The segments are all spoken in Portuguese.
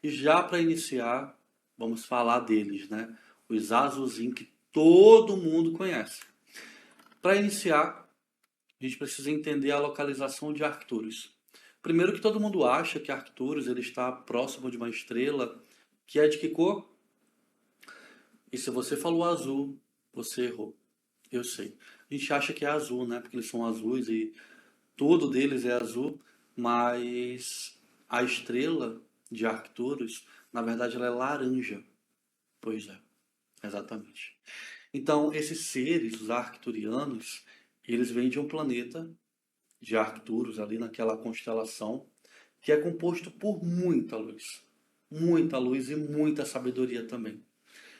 E já para iniciar, vamos falar deles, né? Os Azulzinho que todo mundo conhece. Para iniciar, a gente precisa entender a localização de Arcturus. Primeiro que todo mundo acha que Arcturus ele está próximo de uma estrela que é de que cor? E se você falou azul, você errou. Eu sei. A gente acha que é azul, né? Porque eles são azuis e tudo deles é azul, mas a estrela de Arcturus, na verdade, ela é laranja. Pois é, exatamente. Então, esses seres, os arcturianos, eles vêm de um planeta de Arcturus, ali naquela constelação, que é composto por muita luz e muita sabedoria também.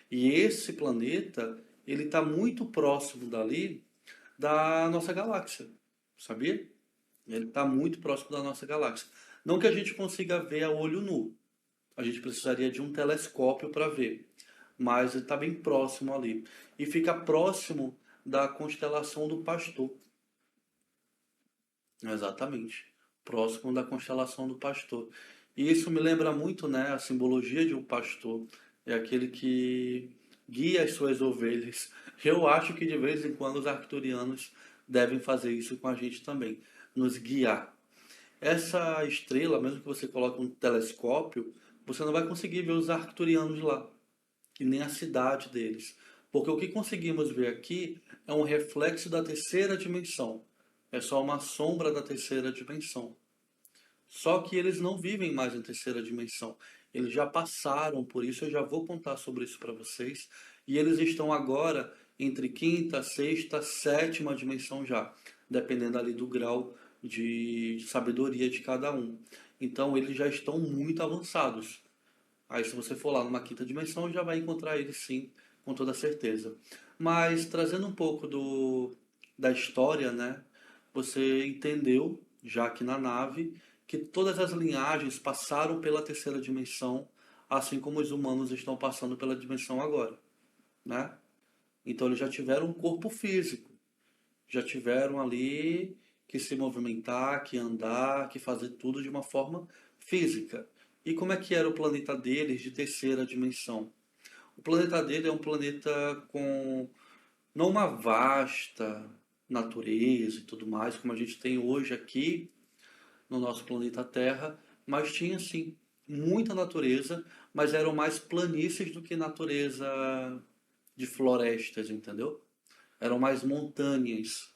E esse planeta, ele está muito próximo dali da nossa galáxia, sabia? Ele está muito próximo da nossa galáxia. Não que a gente consiga ver a olho nu, a gente precisaria de um telescópio para ver, mas ele está bem próximo ali. E fica próximo da constelação do Pastor. Exatamente. Próximo da constelação do pastor. E isso me lembra muito, né, a simbologia de um pastor. É aquele que guia as suas ovelhas. Eu acho que de vez em quando os arcturianos devem fazer isso com a gente também, nos guiar. Essa estrela, mesmo que você coloque um telescópio, você não vai conseguir ver os arcturianos lá, e nem a cidade deles. Porque o que conseguimos ver aqui é um reflexo da terceira dimensão. É só uma sombra da terceira dimensão. Só que eles não vivem mais em terceira dimensão. Eles já passaram por isso, eu já vou contar sobre isso para vocês. E eles estão agora entre quinta, sexta, sétima dimensão já, dependendo ali do grau de sabedoria de cada um. Então eles já estão muito avançados. Aí se você for lá numa quinta dimensão, já vai encontrar eles sim, com toda certeza. Mas trazendo um pouco da história, né? Você entendeu, já aqui na nave, que todas as linhagens passaram pela terceira dimensão, assim como os humanos estão passando pela dimensão agora, né? Então eles já tiveram um corpo físico, já tiveram ali que se movimentar, que andar, que fazer tudo de uma forma física. E como é que era o planeta deles de terceira dimensão? O planeta dele é um planeta com não uma vasta natureza e tudo mais, como a gente tem hoje aqui no nosso planeta Terra, mas tinha sim muita natureza, mas eram mais planícies do que natureza de florestas, entendeu? Eram mais montanhas.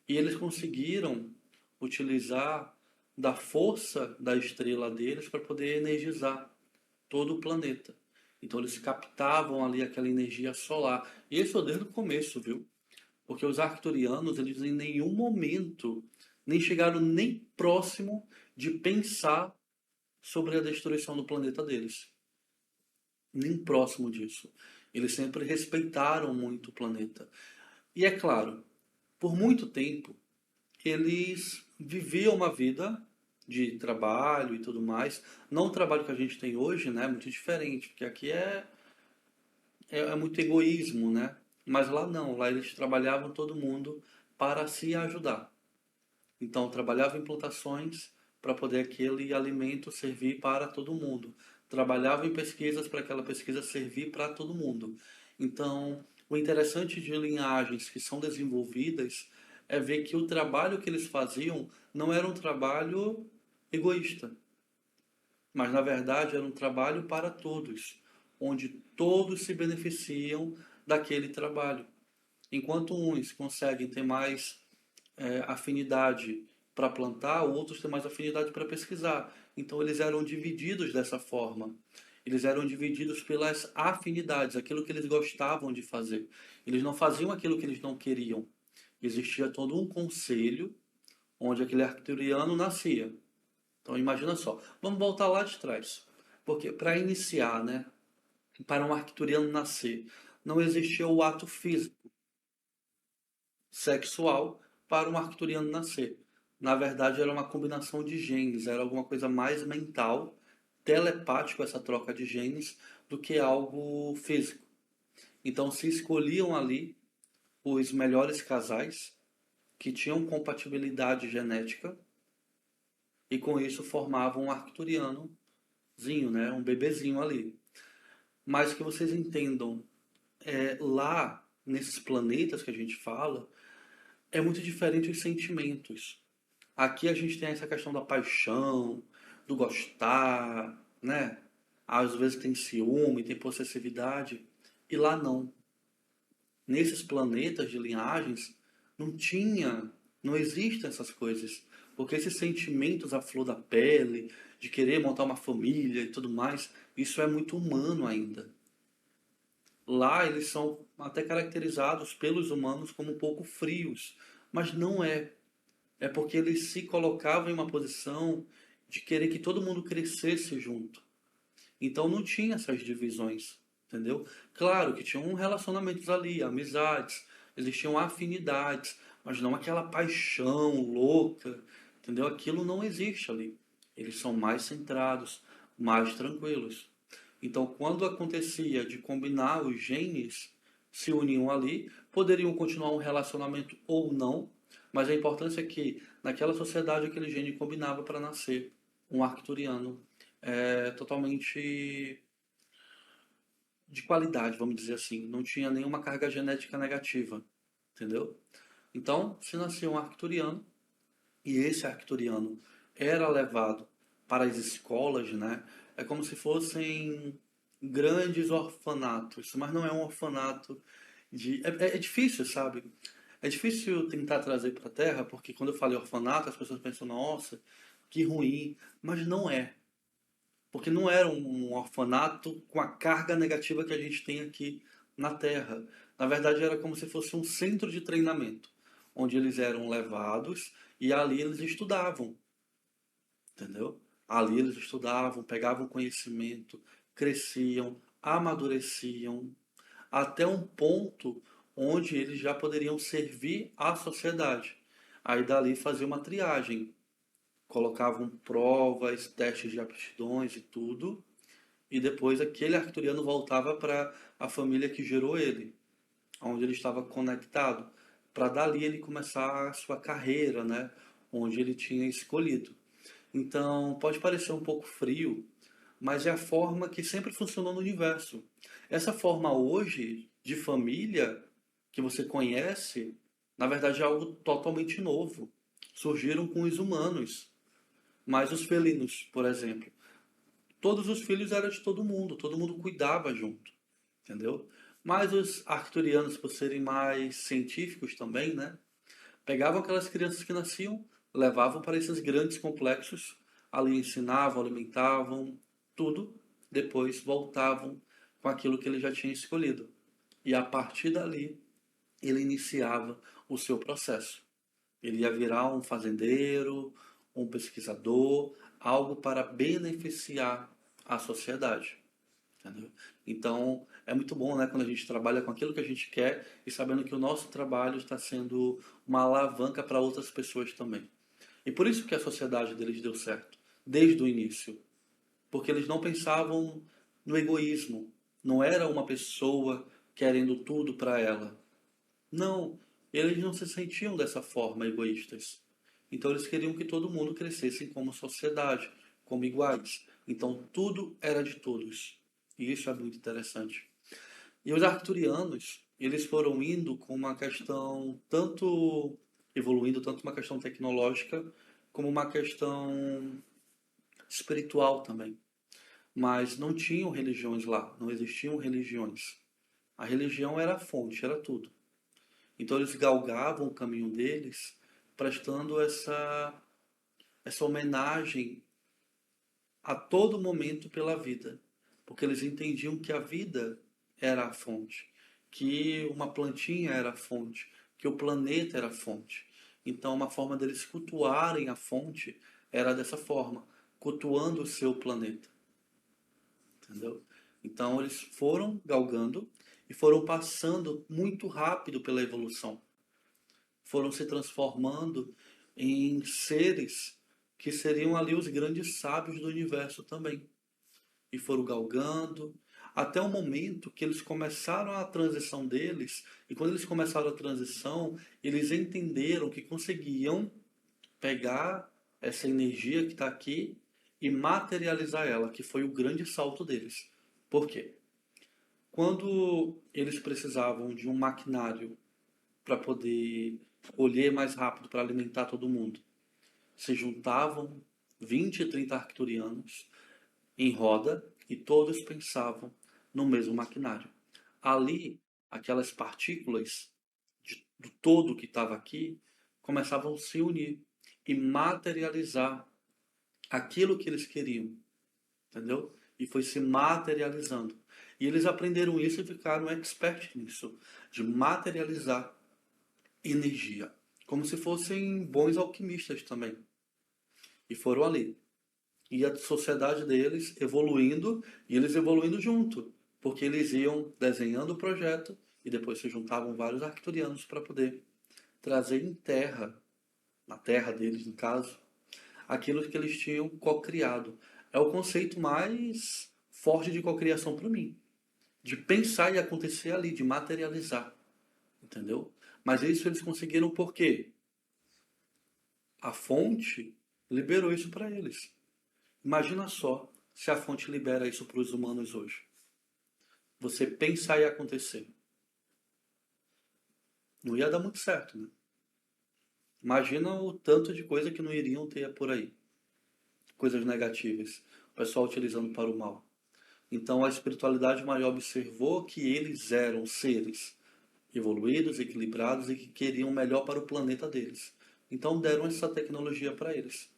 E eles conseguiram utilizar da força da estrela deles para poder energizar todo o planeta. Então eles captavam ali aquela energia solar. E isso desde o começo, viu? Porque os arcturianos, eles em nenhum momento nem chegaram nem próximo de pensar sobre a destruição do planeta deles. Nem próximo disso. Eles sempre respeitaram muito o planeta. E é claro, por muito tempo, eles viviam uma vida de trabalho e tudo mais. Não o trabalho que a gente tem hoje, né? Muito diferente, porque aqui é muito egoísmo, né? Mas lá não, lá eles trabalhavam todo mundo para se ajudar. Então, trabalhava em plantações para poder aquele alimento servir para todo mundo. Trabalhava em pesquisas para aquela pesquisa servir para todo mundo. Então, o interessante de linhagens que são desenvolvidas é ver que o trabalho que eles faziam não era um trabalho egoísta, mas na verdade era um trabalho para todos, onde todos se beneficiam daquele trabalho. Enquanto uns conseguem ter mais afinidade para plantar, outros têm mais afinidade para pesquisar. Então eles eram divididos dessa forma. Eles eram divididos pelas afinidades, aquilo que eles gostavam de fazer. Eles não faziam aquilo que eles não queriam. Existia todo um conselho onde aquele arcturiano nascia. Então imagina só. Vamos voltar lá de trás. Porque para iniciar, né, para um arcturiano nascer, não existia o ato físico sexual para um arcturiano nascer. Na verdade, era uma combinação de genes, era alguma coisa mais mental, telepático essa troca de genes, do que algo físico. Então se escolhiam ali os melhores casais que tinham compatibilidade genética e com isso formavam um arcturiano né? Um bebezinho ali. Mas que vocês entendam, lá nesses planetas que a gente fala, é muito diferente os sentimentos. Aqui a gente tem essa questão da paixão, do gostar, né? Às vezes tem ciúme, tem possessividade, e lá não. Nesses planetas de linhagens não tinha, não existem essas coisas, porque esses sentimentos à flor da pele, de querer montar uma família e tudo mais, isso é muito humano ainda. Lá eles são até caracterizados pelos humanos como um pouco frios, mas não é. É porque eles se colocavam em uma posição de querer que todo mundo crescesse junto. Então não tinha essas divisões, entendeu? Claro que tinham relacionamentos ali, amizades, existiam afinidades, mas não aquela paixão louca, entendeu? Aquilo não existe ali. Eles são mais centrados, mais tranquilos. Então, quando acontecia de combinar os genes, se uniam ali, poderiam continuar um relacionamento ou não, mas a importância é que naquela sociedade aquele gene combinava para nascer um arcturiano totalmente de qualidade, vamos dizer assim. Não tinha nenhuma carga genética negativa, entendeu? Então, se nascia um arcturiano, e esse arcturiano era levado para as escolas, né? É como se fossem grandes orfanatos, mas não é um orfanato de. É difícil, sabe? É difícil tentar trazer para a Terra, porque quando eu falo em orfanato, as pessoas pensam, nossa, que ruim. Mas não é. Porque não era um orfanato com a carga negativa que a gente tem aqui na Terra. Na verdade, era como se fosse um centro de treinamento, onde eles eram levados e ali eles estudavam, entendeu? Ali eles estudavam, pegavam conhecimento, cresciam, amadureciam, até um ponto onde eles já poderiam servir à sociedade. Aí dali fazia uma triagem, colocavam provas, testes de aptidões e tudo, e depois aquele arcturiano voltava para a família que gerou ele, onde ele estava conectado, para dali ele começar a sua carreira, né, onde ele tinha escolhido. Então, pode parecer um pouco frio, mas é a forma que sempre funcionou no universo. Essa forma hoje de família que você conhece, na verdade é algo totalmente novo. Surgiram com os humanos, mas os felinos, por exemplo, todos os filhos eram de todo mundo cuidava junto, entendeu? Mas os arcturianos, por serem mais científicos também, né? Pegavam aquelas crianças que nasciam, levavam para esses grandes complexos, ali ensinavam, alimentavam, tudo, depois voltavam com aquilo que ele já tinha escolhido. E a partir dali, ele iniciava o seu processo. Ele ia virar um fazendeiro, um pesquisador, algo para beneficiar a sociedade. Entendeu? Então, é muito bom, né, quando a gente trabalha com aquilo que a gente quer e sabendo que o nosso trabalho está sendo uma alavanca para outras pessoas também. E por isso que a sociedade deles deu certo, desde o início. Porque eles não pensavam no egoísmo. Não era uma pessoa querendo tudo para ela. Não, eles não se sentiam dessa forma egoístas. Então eles queriam que todo mundo crescesse como sociedade, como iguais. Então tudo era de todos. E isso é muito interessante. E os arcturianos, eles foram indo com uma questão tanto evoluindo, tanto uma questão tecnológica, como uma questão espiritual também. Mas não tinham religiões lá, não existiam religiões. A religião era a fonte, era tudo. Então eles galgavam o caminho deles, prestando essa homenagem a todo momento pela vida, porque eles entendiam que a vida era a fonte, que uma plantinha era a fonte, que o planeta era a fonte. Então, uma forma deles cultuarem a fonte era dessa forma, cultuando o seu planeta, entendeu? Então, eles foram galgando e foram passando muito rápido pela evolução. Foram se transformando em seres que seriam ali os grandes sábios do universo também. E foram galgando, até o momento que eles começaram a transição deles, e quando eles começaram a transição, eles entenderam que conseguiam pegar essa energia que está aqui e materializar ela, que foi o grande salto deles. Por quê? Quando eles precisavam de um maquinário para poder colher mais rápido para alimentar todo mundo, se juntavam 20, 30 arcturianos em roda e todos pensavam no mesmo maquinário. Ali, aquelas partículas do todo que estava aqui começavam a se unir e materializar aquilo que eles queriam, entendeu? E foi se materializando. E eles aprenderam isso e ficaram expert nisso, de materializar energia, como se fossem bons alquimistas também. E foram ali. E a sociedade deles evoluindo, e eles evoluindo junto, porque eles iam desenhando o projeto e depois se juntavam vários arcturianos para poder trazer em terra, na terra deles no caso, aquilo que eles tinham co-criado. É o conceito mais forte de cocriação para mim, de pensar e acontecer ali, de materializar, entendeu? Mas isso eles conseguiram porque a fonte liberou isso para eles. Imagina só se a fonte libera isso para os humanos hoje. Você pensar e acontecer. Não ia dar muito certo, né? Imagina o tanto de coisa que não iriam ter por aí. Coisas negativas. O pessoal utilizando para o mal. Então a espiritualidade maior observou que eles eram seres evoluídos, equilibrados e que queriam o melhor para o planeta deles. Então deram essa tecnologia para eles.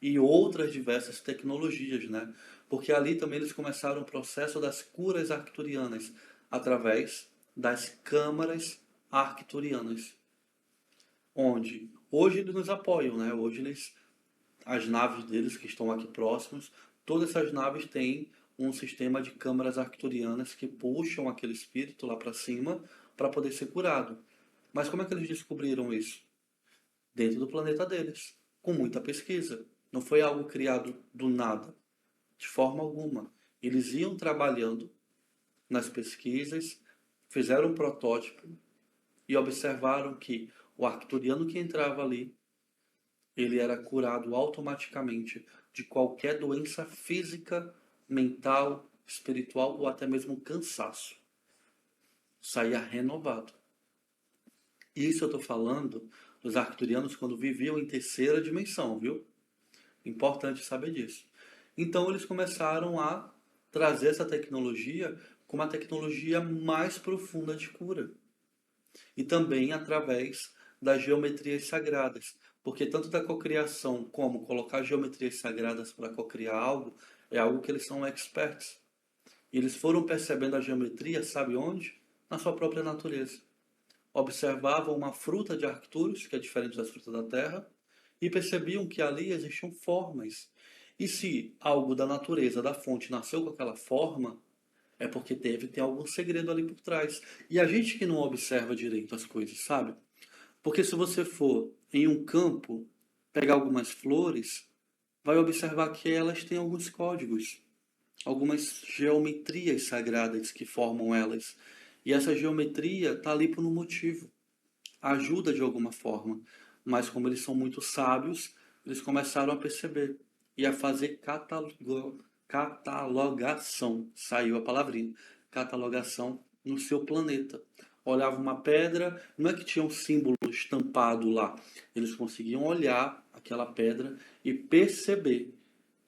E outras diversas tecnologias, né? Porque ali também eles começaram o processo das curas arcturianas através das câmaras arcturianas, onde hoje eles nos apoiam, né? Hoje eles, as naves deles que estão aqui próximos, todas essas naves têm um sistema de câmaras arcturianas que puxam aquele espírito lá para cima para poder ser curado. Mas como é que eles descobriram isso? Dentro do planeta deles, com muita pesquisa. Não foi algo criado do nada, de forma alguma. Eles iam trabalhando nas pesquisas, fizeram um protótipo e observaram que o arcturiano que entrava ali, ele era curado automaticamente de qualquer doença física, mental, espiritual ou até mesmo cansaço. Saía renovado. Isso eu estou falando dos arcturianos quando viviam em terceira dimensão, viu? Importante saber disso. Então eles começaram a trazer essa tecnologia como a tecnologia mais profunda de cura. E também através das geometrias sagradas. Porque tanto da cocriação como colocar geometrias sagradas para cocriar algo é algo que eles são experts. E eles foram percebendo a geometria, sabe onde? Na sua própria natureza. Observavam uma fruta de Arcturus, que é diferente das frutas da Terra, e percebiam que ali existiam formas. E se algo da natureza, da fonte, nasceu com aquela forma, é porque tem algum segredo ali por trás. E a gente que não observa direito as coisas, sabe? Porque se você for em um campo, pegar algumas flores, vai observar que elas têm alguns códigos, algumas geometrias sagradas que formam elas. E essa geometria está ali por um motivo. Ajuda de alguma forma. Mas como eles são muito sábios, eles começaram a perceber e a fazer catalogação. Saiu a palavrinha. Catalogação no seu planeta. Olhava uma pedra, não é que tinha um símbolo estampado lá. Eles conseguiam olhar aquela pedra e perceber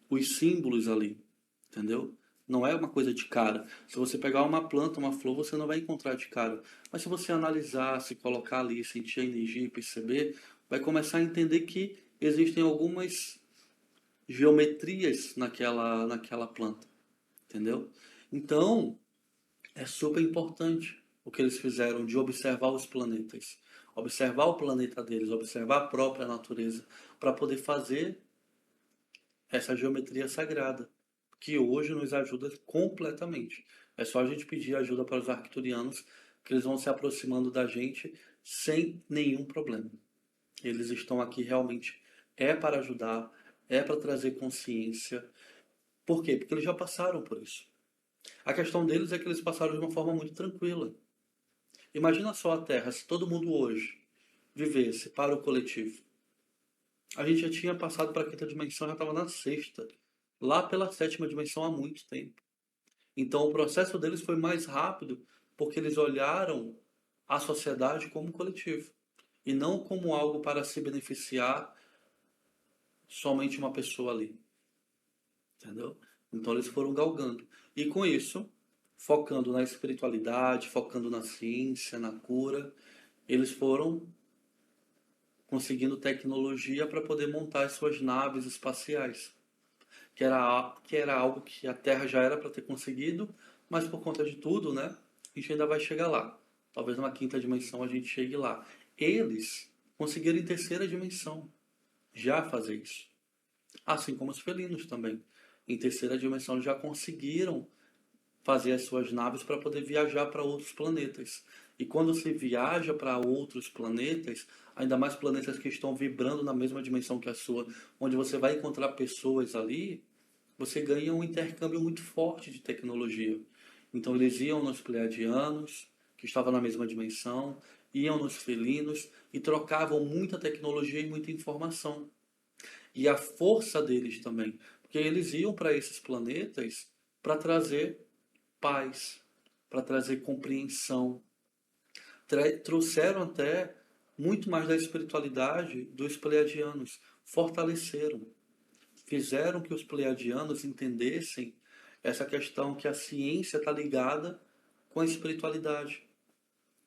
os símbolos ali. Entendeu? Não é uma coisa de cara. Se você pegar uma planta, uma flor, você não vai encontrar de cara. Mas se você analisar, se colocar ali, sentir a energia e perceber, vai começar a entender que existem algumas geometrias naquela planta. Entendeu? Então, é super importante o que eles fizeram de observar os planetas. Observar o planeta deles, observar a própria natureza, para poder fazer essa geometria sagrada, que hoje nos ajuda completamente. É só a gente pedir ajuda para os arcturianos, que eles vão se aproximando da gente sem nenhum problema. Eles estão aqui realmente para ajudar, para trazer consciência. Por quê? Porque eles já passaram por isso. A questão deles é que eles passaram de uma forma muito tranquila. Imagina só a Terra, se todo mundo hoje vivesse para o coletivo. A gente já tinha passado para a quinta dimensão, já estava na sexta. lá pela sétima dimensão há muito tempo. Então o processo deles foi mais rápido porque eles olharam a sociedade como um coletivo e não como algo para se beneficiar somente uma pessoa ali, entendeu? Então eles foram galgando. E com isso, focando na espiritualidade, focando na ciência, na cura, eles foram conseguindo tecnologia para poder montar as suas naves espaciais, que era algo que a Terra já era para ter conseguido, mas por conta de tudo, né, a gente ainda vai chegar lá. Talvez numa quinta dimensão a gente chegue lá. Eles conseguiram em terceira dimensão já fazer isso. Assim como os felinos também. Em terceira dimensão já conseguiram fazer as suas naves para poder viajar para outros planetas. E quando você viaja para outros planetas, ainda mais planetas que estão vibrando na mesma dimensão que a sua, onde você vai encontrar pessoas ali, você ganha um intercâmbio muito forte de tecnologia. Então eles iam nos pleiadianos, que estavam na mesma dimensão, iam nos felinos e trocavam muita tecnologia e muita informação. E a força deles também, porque eles iam para esses planetas para trazer paz, para trazer compreensão. Trouxeram até muito mais da espiritualidade dos pleiadianos, fortaleceram, fizeram que os pleiadianos entendessem essa questão que a ciência está ligada com a espiritualidade,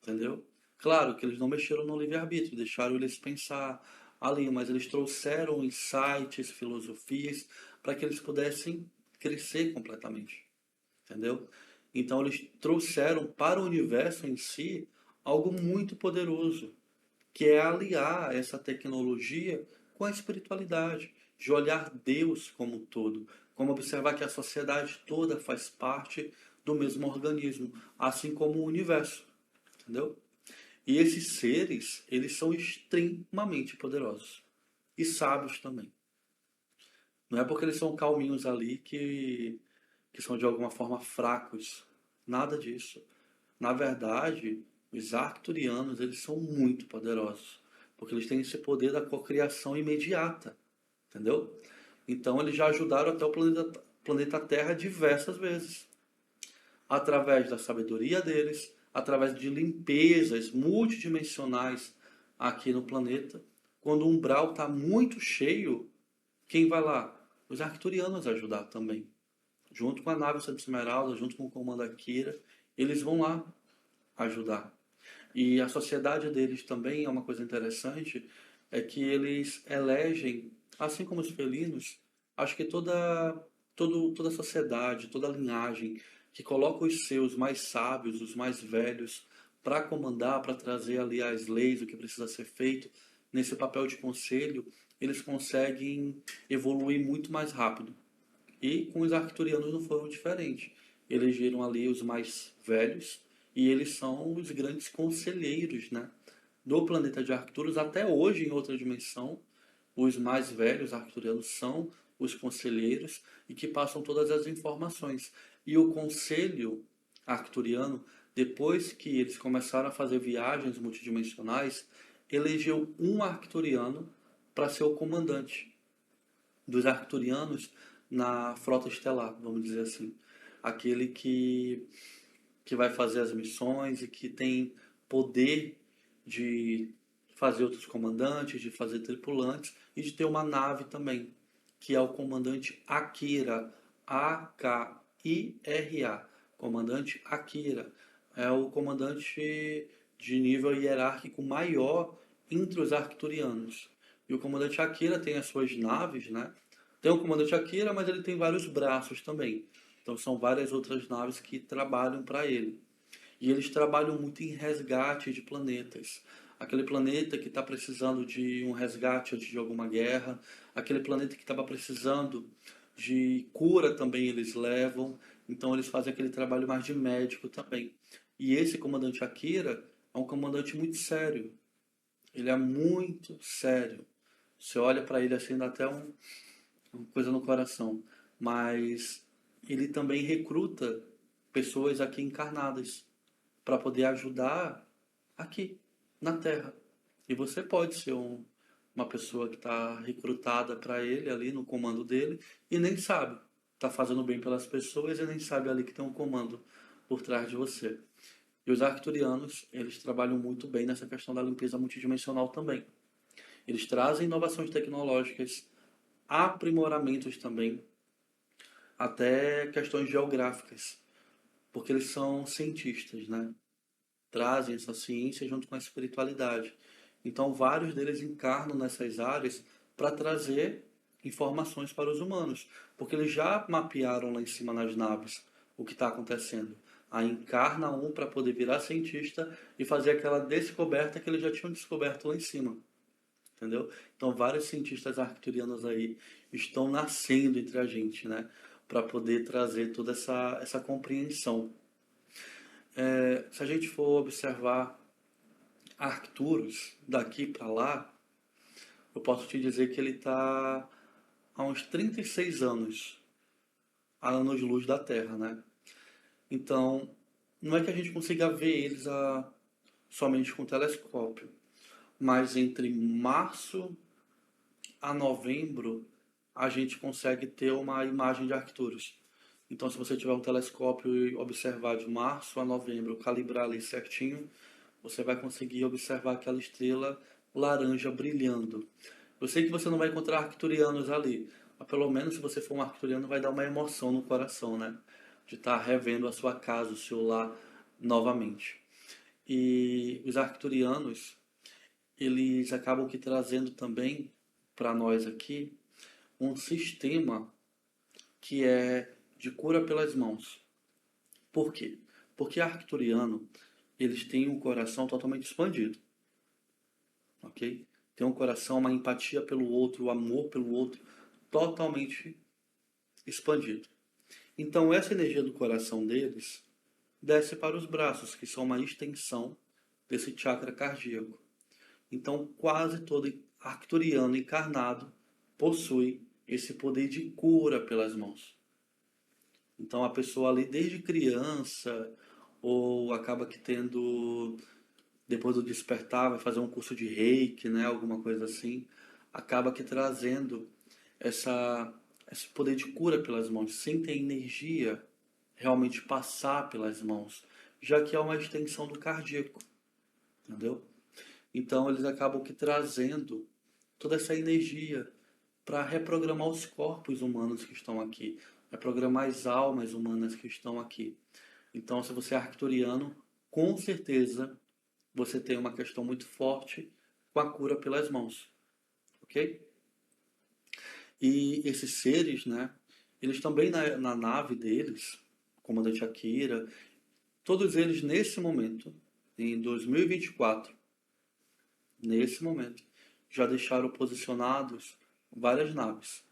entendeu? Claro que eles não mexeram no livre-arbítrio, deixaram eles pensar ali, mas eles trouxeram insights, filosofias, para que eles pudessem crescer completamente, entendeu? Então eles trouxeram para o universo em si algo muito poderoso, que é aliar essa tecnologia com a espiritualidade, de olhar Deus como um todo, como observar que a sociedade toda faz parte do mesmo organismo, assim como o universo, entendeu? E esses seres, eles são extremamente poderosos e sábios também. Não é porque eles são calminhos ali que são de alguma forma fracos. Nada disso. Na verdade, os arcturianos, eles são muito poderosos, porque eles têm esse poder da cocriação imediata, entendeu? Então eles já ajudaram até o planeta Terra diversas vezes, através da sabedoria deles, através de limpezas multidimensionais aqui no planeta. Quando o umbral está muito cheio, quem vai lá? Os arcturianos ajudar também. Junto com a nave Santa Esmeralda, junto com o comando Akira, eles vão lá ajudar. E a sociedade deles também é uma coisa interessante, é que eles elegem, assim como os felinos, acho que toda a sociedade, toda a linhagem que coloca os seus mais sábios, os mais velhos, para comandar, para trazer ali as leis, o que precisa ser feito, nesse papel de conselho, eles conseguem evoluir muito mais rápido. E com os arcturianos não foram diferente. Elegeram ali os mais velhos e eles são os grandes conselheiros, né, do planeta de Arcturus. Até hoje, em outra dimensão, os mais velhos arcturianos são os conselheiros e que passam todas as informações. E o conselho arcturiano, depois que eles começaram a fazer viagens multidimensionais, elegeu um arcturiano para ser o comandante dos arcturianos na frota estelar, vamos dizer assim. Aquele que vai fazer as missões e que tem poder de fazer outros comandantes, de fazer tripulantes e de ter uma nave também, que é o comandante Akira, Akira, comandante Akira. É o comandante de nível hierárquico maior entre os arcturianos. E o comandante Akira tem as suas naves, né? Tem o comandante Akira, mas ele tem vários braços também. Então são várias outras naves que trabalham para ele. E eles trabalham muito em resgate de planetas. Aquele planeta que está precisando de um resgate antes de alguma guerra, aquele planeta que estava precisando de cura também eles levam. Então eles fazem aquele trabalho mais de médico também. E esse comandante Akira é um comandante muito sério. Ele é muito sério. Você olha para ele assim, dá até uma coisa no coração. Mas ele também recruta pessoas aqui encarnadas para poder ajudar aqui na Terra. E você pode ser uma pessoa que está recrutada para ele ali no comando dele e nem sabe. tá fazendo bem pelas pessoas e nem sabe ali que tem um comando por trás de você. E os arcturianos, eles trabalham muito bem nessa questão da limpeza multidimensional também. Eles trazem inovações tecnológicas, aprimoramentos também, até questões geográficas, porque eles são cientistas, né? Trazem essa ciência junto com a espiritualidade. Então, vários deles encarnam nessas áreas para trazer informações para os humanos, porque eles já mapearam lá em cima nas naves o que está acontecendo. Aí encarna um para poder virar cientista e fazer aquela descoberta que eles já tinham descoberto lá em cima. Entendeu? Então, vários cientistas arcturianos aí estão nascendo entre a gente, né? Para poder trazer toda essa compreensão. Se a gente for observar Arcturus daqui para lá, eu posso te dizer que ele está há uns 36 anos, a anos-luz da Terra, né? Então, não é que a gente consiga ver eles somente com telescópio, mas entre março a novembro a gente consegue ter uma imagem de Arcturus. Então, se você tiver um telescópio e observar de março a novembro, calibrar ali certinho, você vai conseguir observar aquela estrela laranja brilhando. Eu sei que você não vai encontrar arcturianos ali, mas pelo menos se você for um arcturiano vai dar uma emoção no coração, né? De estar revendo a sua casa, o seu lar novamente. E os arcturianos, eles acabam que trazendo também para nós aqui um sistema que é de cura pelas mãos. Por quê? Porque arcturiano, eles têm um coração totalmente expandido, ok? Tem um coração, uma empatia pelo outro, o amor pelo outro, totalmente expandido. Então essa energia do coração deles desce para os braços, que são uma extensão desse chakra cardíaco. Então quase todo arcturiano encarnado possui esse poder de cura pelas mãos. Então a pessoa ali desde criança ou acaba que tendo depois do despertar vai fazer um curso de Reiki, né, alguma coisa assim, acaba que trazendo essa esse poder de cura pelas mãos, sente a energia realmente passar pelas mãos, já que é uma extensão do cardíaco, entendeu? Então eles acabam que trazendo toda essa energia para reprogramar os corpos humanos que estão aqui, reprogramar as almas humanas que estão aqui. Então, se você é arcturiano, com certeza você tem uma questão muito forte com a cura pelas mãos, ok? E esses seres, né, eles também na nave deles, o comandante Akira, todos eles nesse momento, em 2024, nesse momento, já deixaram posicionados várias naves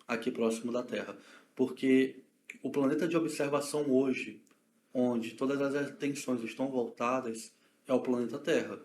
aqui próximo da Terra, porque o planeta de observação hoje, onde todas as atenções estão voltadas, é o planeta Terra.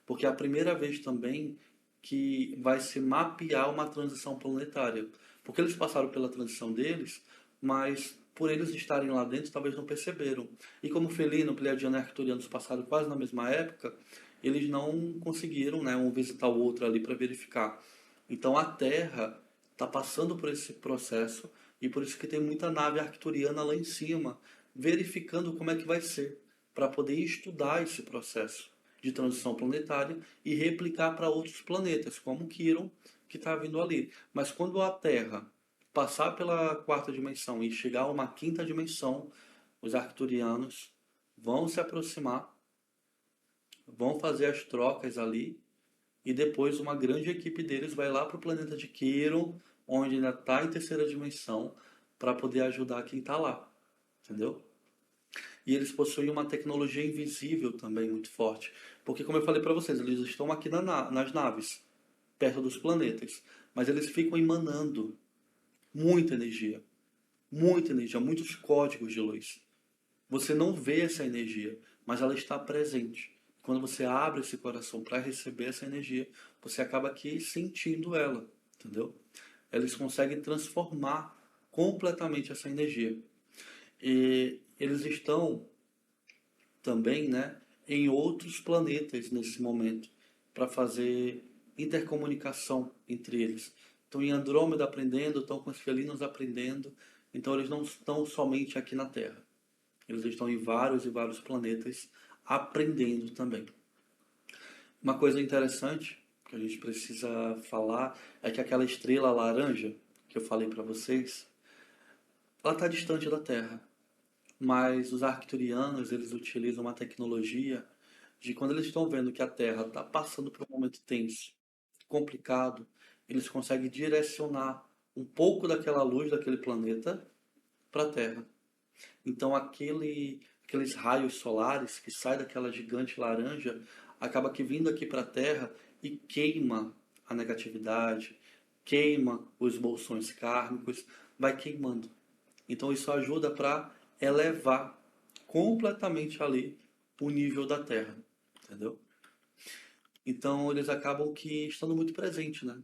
Porque é a primeira vez também que vai se mapear uma transição planetária. Porque eles passaram pela transição deles, mas por eles estarem lá dentro, talvez não perceberam. E como Felino, Pleiadiano e Arcturianos passaram quase na mesma época, eles não conseguiram, né, um visitar o outro ali para verificar. Então a Terra está passando por esse processo e por isso que tem muita nave arcturiana lá em cima, verificando como é que vai ser, para poder estudar esse processo de transição planetária e replicar para outros planetas, como Quiron, que está vindo ali. Mas quando a Terra passar pela quarta dimensão e chegar a uma quinta dimensão, os arcturianos vão se aproximar, vão fazer as trocas ali e depois uma grande equipe deles vai lá para o planeta de Quiron, onde ainda está em terceira dimensão, para poder ajudar quem está lá, entendeu? E eles possuem uma tecnologia invisível também muito forte. Porque, como eu falei para vocês, eles estão aqui nas naves, perto dos planetas. Mas eles ficam emanando muita energia, muitos códigos de luz. Você não vê essa energia, mas ela está presente. Quando você abre esse coração para receber essa energia, você acaba aqui sentindo ela, entendeu? Eles conseguem transformar completamente essa energia. E eles estão também, né, em outros planetas nesse momento, para fazer intercomunicação entre eles. Estão em Andrômeda aprendendo, estão com os felinos aprendendo, Então eles não estão somente aqui na Terra. Eles estão em vários e vários planetas aprendendo também. Uma coisa interessante que a gente precisa falar é que aquela estrela laranja que eu falei para vocês, ela está distante da Terra. Mas os arcturianos, eles utilizam uma tecnologia de quando eles estão vendo que a Terra está passando por um momento tenso, complicado, eles conseguem direcionar um pouco daquela luz daquele planeta para a Terra. Então aqueles raios solares que saem daquela gigante laranja acaba que vindo aqui para a Terra e queima a negatividade, queima os bolsões kármicos, vai queimando. Então isso ajuda para elevar completamente ali o nível da Terra, entendeu? Então eles acabam que estando muito presentes, né?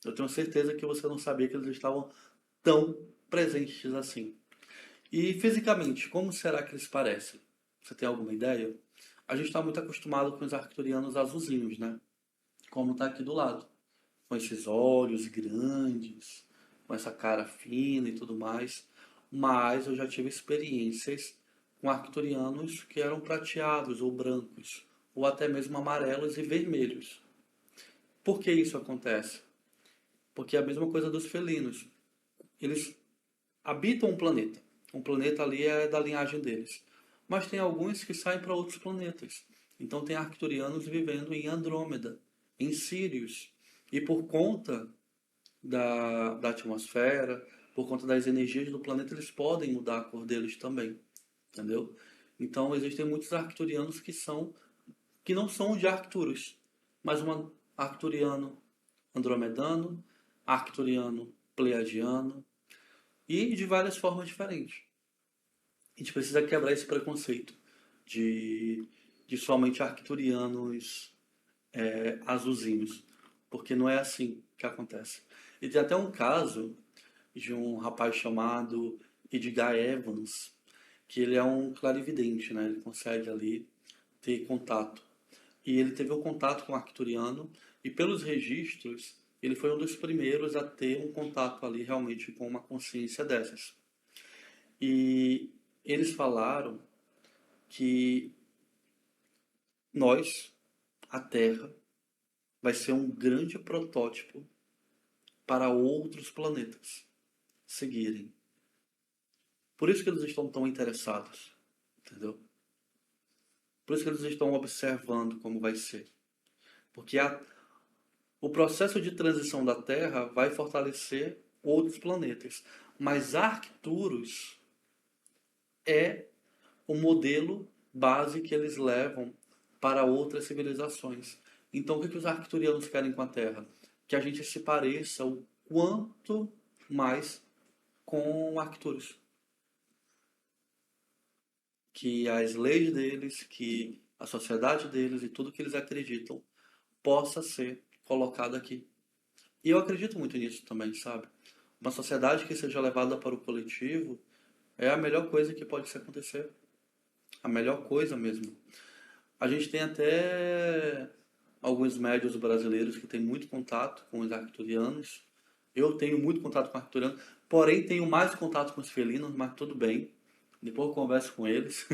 Eu tenho certeza que você não sabia que eles estavam tão presentes assim. E fisicamente, como será que eles parecem? Você tem alguma ideia? A gente está muito acostumado com os arcturianos azulzinhos, né? Como está aqui do lado. Com esses olhos grandes, com essa cara fina e tudo mais. Mas eu já tive experiências com arcturianos que eram prateados ou brancos, ou até mesmo amarelos e vermelhos. Por que isso acontece? Porque é a mesma coisa dos felinos. Eles habitam um planeta. Um planeta ali é da linhagem deles. Mas tem alguns que saem para outros planetas. Então tem arcturianos vivendo em Andrômeda, em Sírios. E por conta da atmosfera, por conta das energias do planeta, eles podem mudar a cor deles também. Entendeu? Então existem muitos arcturianos que não são de Arcturus, mas um arcturiano andromedano, arcturiano pleiadiano, e de várias formas diferentes. A gente precisa quebrar esse preconceito de, de somente arcturianos azulzinhos, porque não é assim que acontece. E tem até um caso de um rapaz chamado Edgar Evans, que ele é um clarividente, né? Ele consegue ali ter contato. E ele teve um contato com o arcturiano, e pelos registros, ele foi um dos primeiros a ter um contato ali realmente com uma consciência dessas. E eles falaram que nós, a Terra, vai ser um grande protótipo para outros planetas seguirem. Por isso que eles estão tão interessados, entendeu? Por isso que eles estão observando como vai ser. Porque o processo de transição da Terra vai fortalecer outros planetas. Mas Arcturus é o modelo base que eles levam para outras civilizações. Então, o que os arcturianos querem com a Terra? Que a gente se pareça o quanto mais com Arcturus. Que as leis deles, que a sociedade deles e tudo que eles acreditam possa ser colocado aqui. E eu acredito muito nisso também, sabe? Uma sociedade que seja levada para o coletivo é a melhor coisa que pode se acontecer. A melhor coisa mesmo. A gente tem até alguns médios brasileiros que têm muito contato com os arcturianos. Eu tenho muito contato com arcturianos, porém tenho mais contato com os felinos, mas tudo bem. Depois eu converso com eles.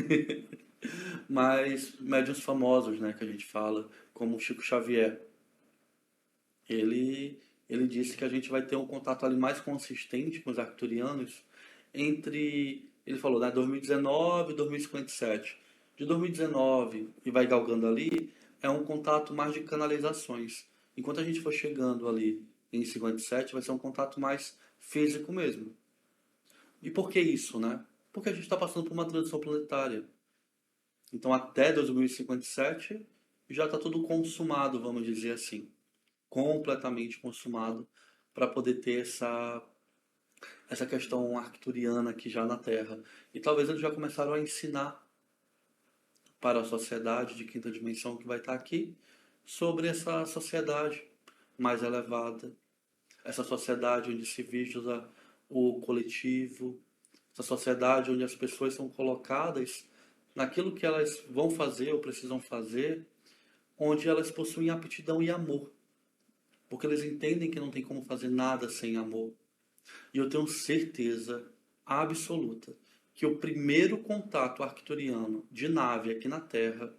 Mas médiuns famosos, né, que a gente fala, como o Chico Xavier. Ele, ele disse que a gente vai ter um contato ali mais consistente com os arcturianos entre, ele falou, né, 2019 e 2057. De 2019 e vai galgando ali, é um contato mais de canalizações. Enquanto a gente for chegando ali em 57, vai ser um contato mais físico mesmo. E por que isso, né? Porque a gente está passando por uma transição planetária. Então até 2057 já está tudo consumado, vamos dizer assim, completamente consumado para poder ter essa questão arcturiana aqui já na Terra. E talvez eles já começaram a ensinar para a sociedade de quinta dimensão que vai estar aqui sobre essa sociedade mais elevada, essa sociedade onde se visa o coletivo, essa sociedade onde as pessoas são colocadas naquilo que elas vão fazer ou precisam fazer, onde elas possuem aptidão e amor. Porque eles entendem que não tem como fazer nada sem amor. E eu tenho certeza absoluta que o primeiro contato arcturiano de nave aqui na Terra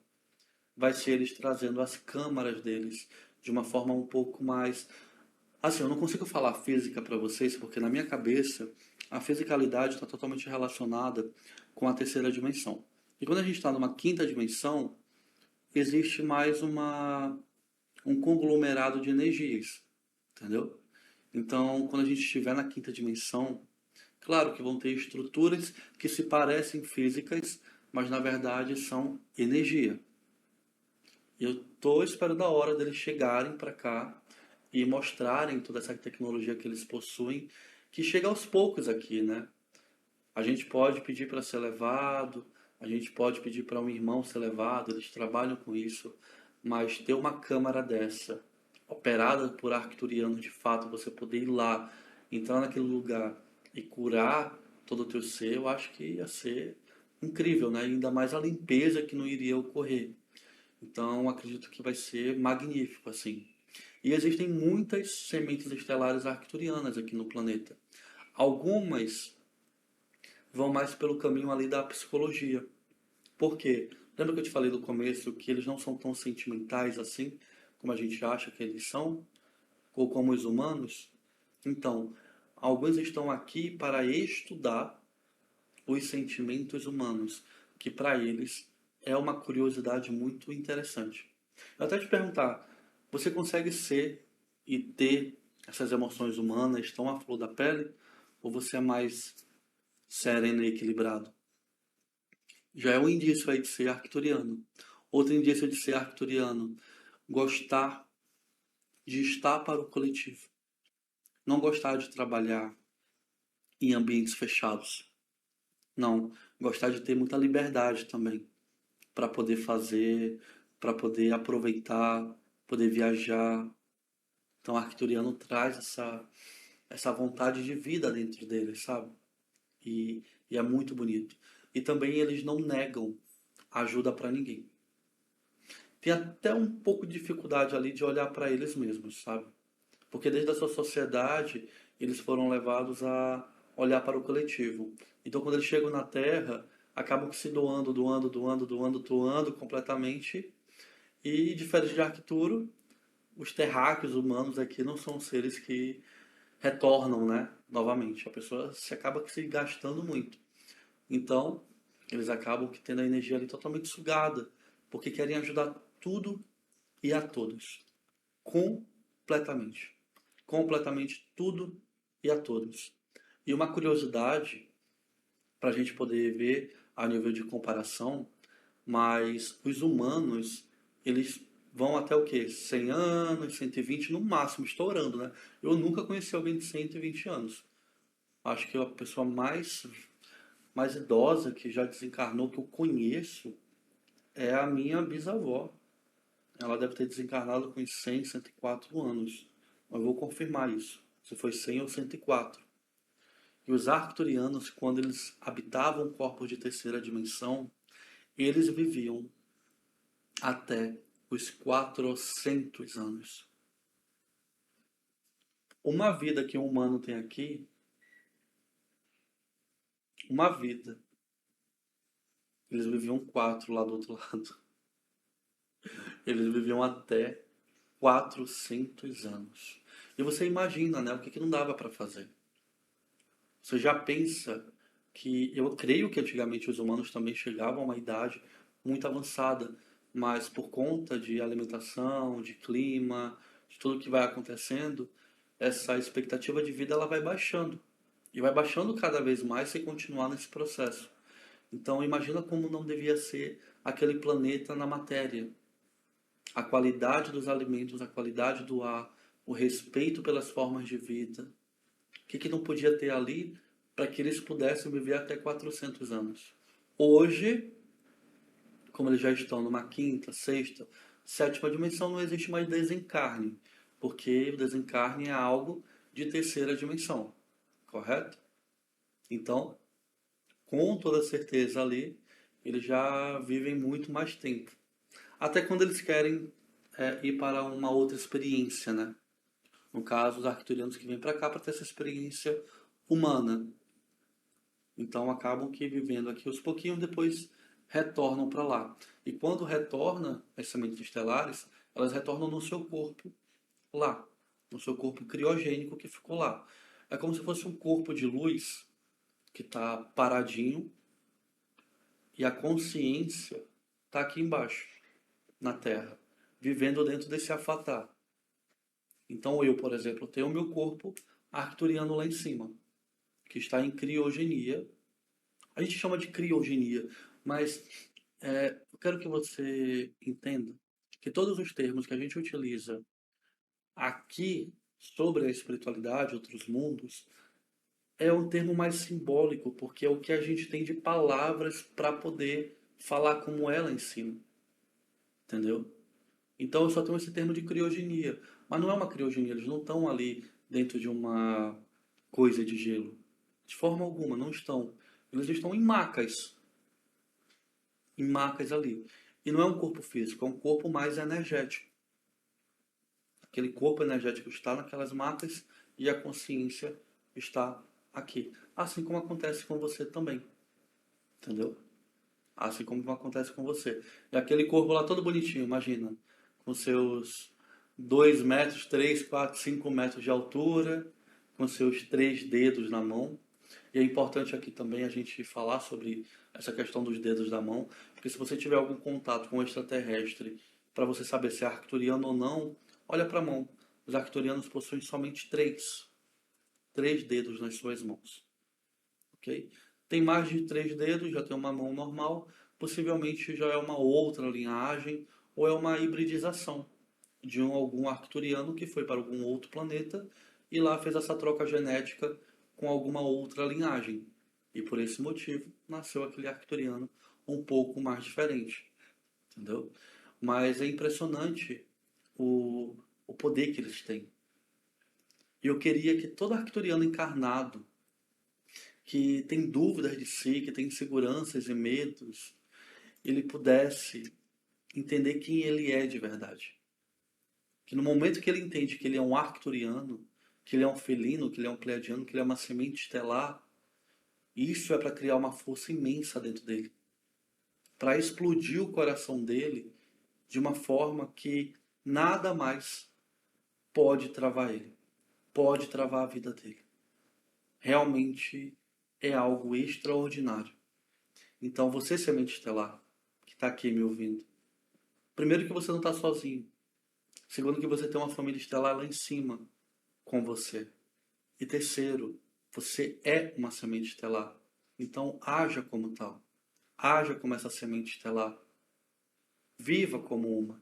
vai ser eles trazendo as câmaras deles de uma forma um pouco mais. Assim, eu não consigo falar física para vocês, porque na minha cabeça a fisicalidade está totalmente relacionada com a terceira dimensão. E quando a gente está numa quinta dimensão, existe mais um conglomerado de energias, entendeu? Então, quando a gente estiver na quinta dimensão, claro que vão ter estruturas que se parecem físicas, mas na verdade são energia. E eu estou esperando a hora deles chegarem para cá e mostrarem toda essa tecnologia que eles possuem, que chega aos poucos aqui, né? A gente pode pedir para ser levado, a gente pode pedir para um irmão ser levado, eles trabalham com isso, mas ter uma câmara dessa, operada por arcturianos de fato, você poder ir lá, entrar naquele lugar e curar todo o teu ser, eu acho que ia ser incrível, né? Ainda mais a limpeza que não iria ocorrer. Então, acredito que vai ser magnífico, assim. E existem muitas sementes estelares arcturianas aqui no planeta. Algumas vão mais pelo caminho ali da psicologia. Por quê? Lembra que eu te falei no começo que eles não são tão sentimentais assim, como a gente acha que eles são, ou como os humanos? Então, alguns estão aqui para estudar os sentimentos humanos, que para eles é uma curiosidade muito interessante. Eu até te perguntar, você consegue ser e ter essas emoções humanas tão à flor da pele? Ou você é mais sereno e equilibrado? Já é um indício aí de ser arcturiano. Outro indício de ser arcturiano, gostar de estar para o coletivo. Não gostar de trabalhar em ambientes fechados. Não, gostar de ter muita liberdade também para poder fazer, para poder aproveitar, poder viajar. Então, o arcturiano traz essa vontade de vida dentro deles, sabe? E é muito bonito. E também eles não negam ajuda para ninguém. Tem até um pouco de dificuldade ali de olhar para eles mesmos, sabe? Porque desde a sua sociedade eles foram levados a olhar para o coletivo. Então, quando eles chegam na Terra, acabam se doando, doando, doando, doando, doando completamente. E diferente de Arcturo, os terráqueos humanos aqui não são seres que retornam, né? Novamente. A pessoa se acaba se gastando muito. Então, eles acabam que tendo a energia ali totalmente sugada, porque querem ajudar tudo e a todos. Completamente. Completamente tudo e a todos. E uma curiosidade, para a gente poder ver a nível de comparação, mas os humanos, eles vão até o quê? 100 anos, 120 no máximo, estourando, né? Eu nunca conheci alguém de 120 anos. Acho que a pessoa mais idosa que já desencarnou, que eu conheço, é a minha bisavó. Ela deve ter desencarnado com uns 100, 104 anos. Mas vou confirmar isso, se foi 100 ou 104. E os arcturianos, quando eles habitavam corpos de terceira dimensão, eles viviam até os 400 anos. Uma vida que um humano tem aqui, uma vida. Eles viviam 4 lá do outro lado. Eles viviam até 400 anos. E você imagina, né, o que não dava para fazer. Você já pensa que, eu creio que antigamente os humanos também chegavam a uma idade muito avançada, mas por conta de alimentação, de clima, de tudo que vai acontecendo, essa expectativa de vida ela vai baixando. E vai baixando cada vez mais se continuar nesse processo. Então imagina como não devia ser aquele planeta na matéria. A qualidade dos alimentos, a qualidade do ar, o respeito pelas formas de vida. O que não podia ter ali para que eles pudessem viver até 400 anos? Hoje, como eles já estão numa quinta, sexta, sétima dimensão, não existe mais desencarne, porque o desencarne é algo de terceira dimensão, correto? Então, com toda certeza ali, eles já vivem muito mais tempo. Até quando eles querem ir para uma outra experiência, né? No caso, os arcturianos que vêm para cá para ter essa experiência humana. Então acabam que vivendo aqui aos pouquinhos, depois retornam para lá. E quando retorna as sementes estelares, elas retornam no seu corpo lá, no seu corpo criogênico que ficou lá. É como se fosse um corpo de luz que está paradinho e a consciência está aqui embaixo, na Terra, vivendo dentro desse avatar. Então eu, por exemplo, tenho o meu corpo arcturiano lá em cima, que está em criogenia. A gente chama de criogenia, mas eu quero que você entenda que todos os termos que a gente utiliza aqui sobre a espiritualidade, outros mundos, é um termo mais simbólico, porque é o que a gente tem de palavras para poder falar como ela em cima, entendeu? Então eu só tenho esse termo de criogenia, mas não é uma criogenia, eles não estão ali dentro de uma coisa de gelo. De forma alguma, não estão. Eles estão em macas ali. E não é um corpo físico, é um corpo mais energético. Aquele corpo energético está naquelas macas e a consciência está aqui. Assim como acontece com você também. Entendeu? Assim como acontece com você. E aquele corpo lá todo bonitinho, imagina. Com seus 2 metros, 3, 4, 5 metros de altura, com seus 3 dedos na mão. E é importante aqui também a gente falar sobre essa questão dos dedos da mão, porque se você tiver algum contato com um extraterrestre, para você saber se é arcturiano ou não, olha para a mão. Os arcturianos possuem somente três dedos nas suas mãos. Ok? Tem mais de 3 dedos, já tem uma mão normal, possivelmente já é uma outra linhagem ou é uma hibridização de algum arcturiano que foi para algum outro planeta e lá fez essa troca genética com alguma outra linhagem. E por esse motivo nasceu aquele arcturiano um pouco mais diferente. Entendeu? Mas é impressionante o poder que eles têm. E eu queria que todo arcturiano encarnado, que tem dúvidas de si, que tem inseguranças e medos, ele pudesse entender quem ele é de verdade. Que no momento que ele entende que ele é um arcturiano, que ele é um felino, que ele é um pleiadiano, que ele é uma semente estelar, isso é para criar uma força imensa dentro dele. Para explodir o coração dele de uma forma que nada mais pode travar ele. Pode travar a vida dele. Realmente é algo extraordinário. Então você, semente estelar, que está aqui me ouvindo, primeiro que você não está sozinho. Segundo que você tem uma família estelar lá em cima com você. E terceiro, você é uma semente estelar. Então haja como tal. Haja como essa semente estelar. Viva como uma.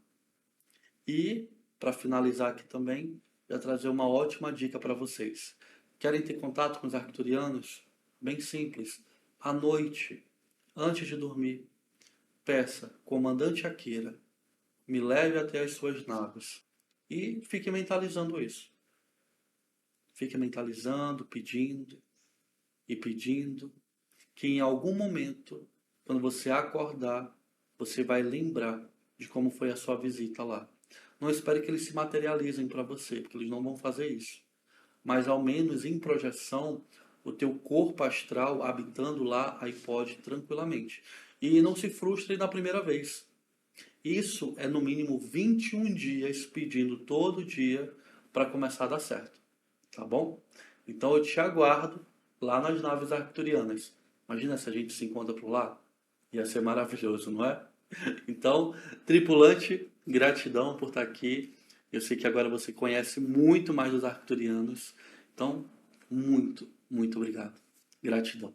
E, para finalizar aqui também, já trazer uma ótima dica para vocês. Querem ter contato com os arcturianos? Bem simples. À noite, antes de dormir, peça, comandante Akira, me leve até as suas naves. E fique mentalizando isso. Fique mentalizando, pedindo e pedindo, que em algum momento, quando você acordar, você vai lembrar de como foi a sua visita lá. Não espere que eles se materializem para você, porque eles não vão fazer isso. Mas ao menos em projeção, o teu corpo astral habitando lá, aí pode tranquilamente. E não se frustre na primeira vez. Isso é no mínimo 21 dias pedindo todo dia para começar a dar certo. Tá bom? Então eu te aguardo lá nas naves arcturianas. Imagina se a gente se encontra por lá. Ia ser maravilhoso, não é? Então, tripulante, gratidão por estar aqui. Eu sei que agora você conhece muito mais dos arcturianos. Então, muito, muito obrigado. Gratidão.